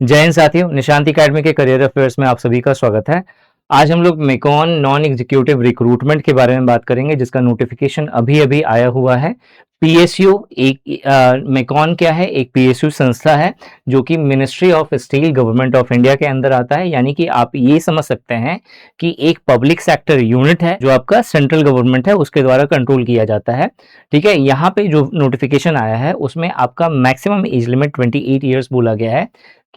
जय हिंद साथियों, निशांत एकेडमी के करियर अफेयर्स में आप सभी का स्वागत है। आज हम लोग मेकॉन नॉन एग्जीक्यूटिव रिक्रूटमेंट के बारे में बात करेंगे, जिसका नोटिफिकेशन अभी अभी आया हुआ है। पीएसयू एक मेकॉन क्या है? एक पीएसयू संस्था है जो कि ministry of steel government of India के अंदर आता है। यानी कि आप ये समझ सकते हैं कि एक पब्लिक सेक्टर यूनिट है जो आपका सेंट्रल गवर्नमेंट है उसके द्वारा कंट्रोल किया जाता है। ठीक है, यहाँ पे जो नोटिफिकेशन आया है उसमें आपका मैक्सिमम एज लिमिट 28 ईयर्स बोला गया है।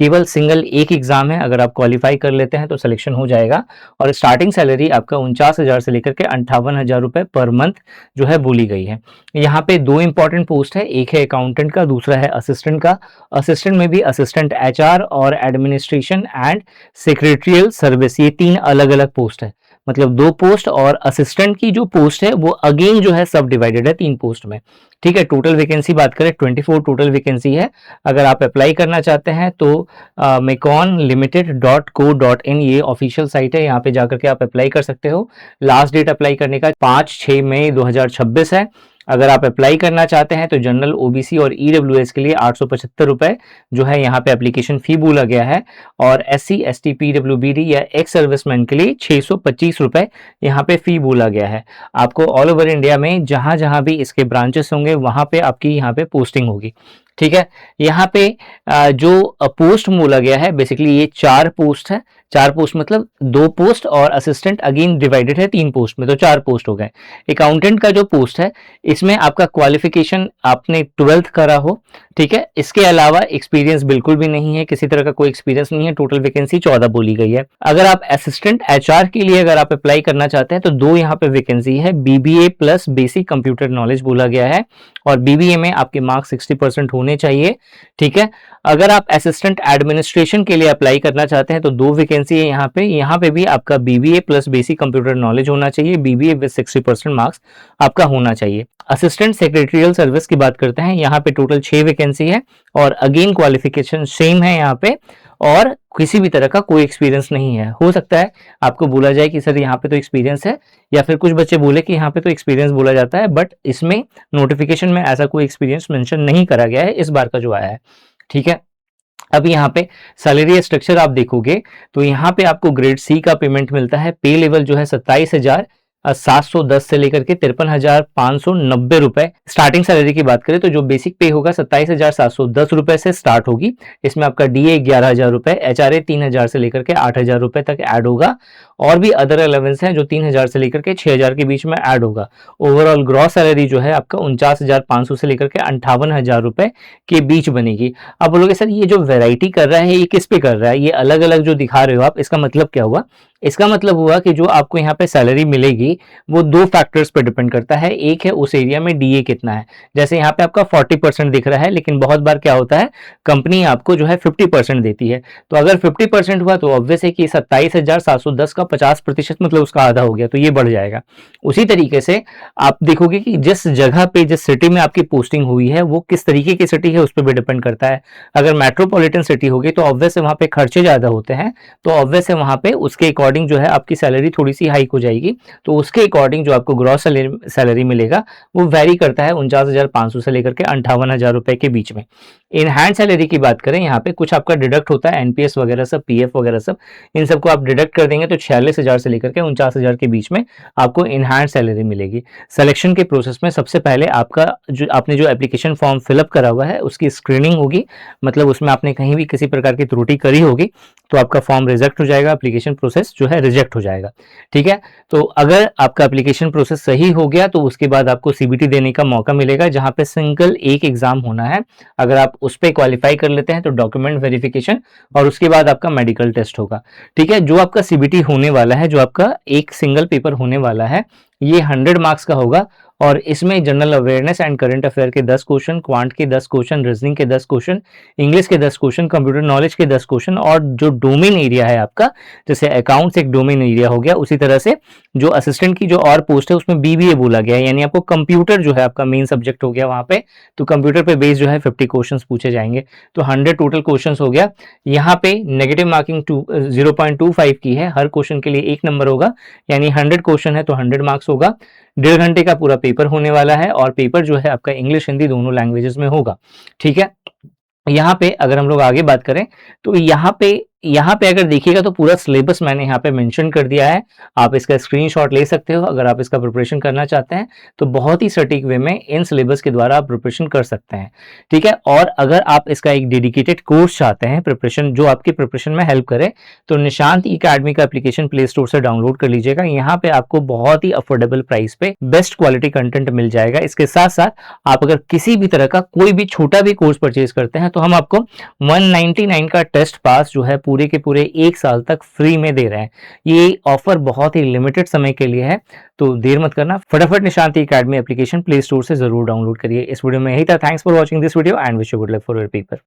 केवल सिंगल एक एग्जाम है, अगर आप क्वालिफाई कर लेते हैं तो सिलेक्शन हो जाएगा। और स्टार्टिंग सैलरी आपका 49,000 से लेकर के 58,000 रुपए पर मंथ जो है बोली गई है। यहाँ पे दो इंपॉर्टेंट पोस्ट है, एक है अकाउंटेंट का, दूसरा है असिस्टेंट का। असिस्टेंट में भी असिस्टेंट एचआर और एडमिनिस्ट्रेशन एंड सेक्रेटरियल सर्विस, ये तीन अलग अलग पोस्ट है। मतलब दो पोस्ट, और असिस्टेंट की जो पोस्ट है वो अगेन जो है सब डिवाइडेड है तीन पोस्ट में। ठीक है, टोटल वैकेंसी बात करें 24 टोटल वैकेंसी है। अगर आप अप्लाई करना चाहते हैं तो meconlimited.co.in ये ऑफिशियल साइट है, यहाँ पे जाकर के आप अप्लाई कर सकते हो। लास्ट डेट अप्लाई करने का 5-6 मई 2026 है। अगर आप अप्लाई करना चाहते हैं तो जनरल, ओबीसी और ईडब्ल्यूएस के लिए 875 रुपए जो है यहाँ पे एप्लीकेशन फी बोला गया है। और एससी, एसटी, पीडब्ल्यूबीडी या एक्स सर्विसमैन के लिए 625 रुपए यहाँ पे फी बोला गया है। आपको ऑल ओवर इंडिया में जहां जहां भी इसके ब्रांचेस होंगे वहां पे आपकी यहाँ पे पोस्टिंग होगी। ठीक है, यहाँ पे जो पोस्ट बोला गया है बेसिकली ये 4 पोस्ट है। 4 पोस्ट मतलब 2 पोस्ट और असिस्टेंट अगेन डिवाइडेड है 3 पोस्ट में, तो 4 पोस्ट हो गए। अकाउंटेंट का जो पोस्ट है इसमें आपका क्वालिफिकेशन आपने 12th करा हो। ठीक है, इसके अलावा एक्सपीरियंस बिल्कुल भी नहीं है, किसी तरह का कोई एक्सपीरियंस नहीं है। टोटल वैकेंसी 14 बोली गई है। अगर आप असिस्टेंट एचआर के लिए अगर आप अप्लाई करना चाहते हैं तो 2 यहाँ पे वैकेंसी है। BBA plus basic computer knowledge बोला गया है, और बीबीए में आपके मार्क्स 60% होने चाहिए। ठीक है, अगर आप असिस्टेंट एडमिनिस्ट्रेशन के लिए अप्लाई करना चाहते हैं तो 2 वैकेंसी है यहाँ पे भी आपका BBA plus basic computer knowledge होना चाहिए। बीबीए विद 60% मार्क्स आपका होना चाहिए। असिस्टेंट सेक्रेटरियल सर्विस की बात करते हैं, यहाँ पे टोटल 6 वैकेंसी है, और अगेन क्वालिफिकेशन सेम है यहाँ पे, और किसी भी तरह का कोई एक्सपीरियंस नहीं है। हो सकता है आपको बोला जाए कि सर यहाँ पे तो एक्सपीरियंस है, या फिर कुछ बच्चे बोले कि यहाँ पे तो एक्सपीरियंस बोला जाता है, बट इसमें नोटिफिकेशन में ऐसा कोई एक्सपीरियंस मेंशन नहीं करा गया है इस बार का जो आया है। ठीक है, अब यहाँ पे सैलरी स्ट्रक्चर आप देखोगे तो यहाँ पे आपको ग्रेड सी का पेमेंट मिलता है। पे लेवल जो है 27,710 से लेकर के 53,590 रुपए। स्टार्टिंग सैलरी की बात करें तो जो बेसिक पे होगा 27,710 रुपए से स्टार्ट होगी। इसमें आपका डीए 11,000 रुपए, एचआरए 3,000 से लेकर के 8,000 रुपए तक ऐड होगा, और भी अदर अलावेंस हैं जो 3,000 से लेकर के 6,000 के बीच में ऐड होगा। ओवरऑल ग्रॉस सैलरी जो है आपका 49,500 से लेकर के 58,000 रुपए के बीच बनेगी। अब बोलोगे सर ये जो वैरायटी कर रहा है ये किस पे कर रहा है, ये अलग अलग जो दिखा रहे हो आप, इसका मतलब क्या हुआ? इसका मतलब हुआ कि जो आपको यहाँ पे सैलरी मिलेगी वो 2 फैक्टर्स पे डिपेंड करता है। एक है उस एरिया में डीए कितना है। जैसे यहाँ पे आपका 40% दिख रहा है, लेकिन बहुत बार क्या होता है कंपनी आपको जो है 50% देती है। तो अगर 50% हुआ तो ऑब्वियस है कि 27,710 का 50% मतलब उसका आधा हो गया, तो ये बढ़ जाएगा। उसी तरीके से आप देखोगे कि जिस जगह पे, जिस सिटी में आपकी पोस्टिंग हुई है वो किस तरीके की सिटी है उस पर भी डिपेंड करता है। अगर मेट्रोपॉलिटन सिटी होगी तो ऑब्वियस है वहां पे खर्चे ज्यादा होते हैं, तो ऑब्वियस है वहां पे उसके अकॉर्डिंग जो है आपकी सैलरी थोड़ी सी हाइक हो जाएगी। तो उसके अकॉर्डिंग जो आपको ग्रॉस सैलरी मिलेगा वो वेरी करता है 49,500 से लेकर के 58,000 रुपए के बीच में। इन हैंड सैलरी की बात करें, यहाँ पे कुछ आपका डिडक्ट होता है, एनपीएस वगैरह सब, पीएफ वगैरह सब, इन सबको आप डिडक्ट कर देंगे तो 46,000 से लेकर के 49,000 के बीच में आपको इन हैंड सैलरी मिलेगी। सिलेक्शन के प्रोसेस में सबसे पहले आपका जो आपने जो एप्लीकेशन फॉर्म फिलअप करा हुआ है उसकी स्क्रीनिंग होगी। मतलब उसमें आपने कहीं भी किसी प्रकार की त्रुटि करी होगी तो आपका फॉर्म रिजेक्ट हो जाएगा, एप्लीकेशन प्रोसेस जो है रिजेक्ट हो जाएगा। ठीक है, तो अगर आपका एप्लीकेशन प्रोसेस सही हो गया तो उसके बाद आपको सीबीटी देने का मौका मिलेगा, जहां पे सिंगल एक एग्जाम होना है। अगर आप उस पर क्वालिफाई कर लेते हैं तो डॉक्यूमेंट वेरिफिकेशन, और उसके बाद आपका मेडिकल टेस्ट होगा। ठीक है, जो आपका सीबीटी होने वाला है, जो आपका एक सिंगल पेपर होने वाला है, ये 100 मार्क्स का होगा, और इसमें general awareness and current affair के 10 क्वेश्चन, क्वांट के 10 क्वेश्चन, रीजनिंग के 10 क्वेश्चन, इंग्लिश के 10 क्वेश्चन, कंप्यूटर नॉलेज के 10 क्वेश्चन, और जो डोमेन एरिया है आपका, जैसे अकाउंट्स एक डोमेन एरिया हो गया, उसी तरह से जो असिस्टेंट की जो और पोस्ट है उसमें बीबीए बोला गया है, यानी आपको कंप्यूटर जो है आपका मेन सब्जेक्ट हो गया वहां पे, तो कंप्यूटर पे बेस जो है 50 क्वेश्चन पूछे जाएंगे, तो 100 टोटल क्वेश्चन हो गया। यहाँ पे नेगेटिव मार्किंग 0.25 की है, हर क्वेश्चन के लिए 1 नंबर होगा, यानी 100 क्वेश्चन है तो 100 मार्क्स होगा। 1.5 घंटे का पूरा पेपर होने वाला है, और पेपर जो है आपका इंग्लिश हिंदी दोनों लैंग्वेजेस में होगा। ठीक है, यहाँ पे अगर हम लोग आगे बात करें तो यहाँ पे अगर देखिएगा तो पूरा सिलेबस मैंने यहाँ पे मेंशन कर दिया है। आप इसका स्क्रीनशॉट ले सकते हो अगर आप इसका प्रिपरेशन करना चाहते हैं, तो बहुत ही सटीक वे में इन सिलेबस के द्वारा आप प्रिपरेशन कर सकते हैं, ठीक है। और अगर आप इसका एक डेडिकेटेड कोर्स चाहते हैं प्रिपरेशन, जो आपकी प्रिपरेशन में हेल्प करे, तो निशांत एकेडमी का एप्लीकेशन प्ले स्टोर से डाउनलोड कर लीजिएगा। यहाँ पे आपको बहुत ही अफोर्डेबल प्राइस पे बेस्ट क्वालिटी कंटेंट मिल जाएगा। इसके साथ साथ आप अगर किसी भी तरह का कोई भी छोटा भी कोर्स परचेज करते हैं तो हम आपको 199 का टेस्ट पास जो है पूरे के पूरे 1 साल तक फ्री में दे रहे हैं। ये ऑफर बहुत ही लिमिटेड समय के लिए है, तो देर मत करना, फटाफट Nishant academy application play store से जरूर डाउनलोड करिए। इस वीडियो में यही था। Thanks for watching this video and wish you good luck for your paper.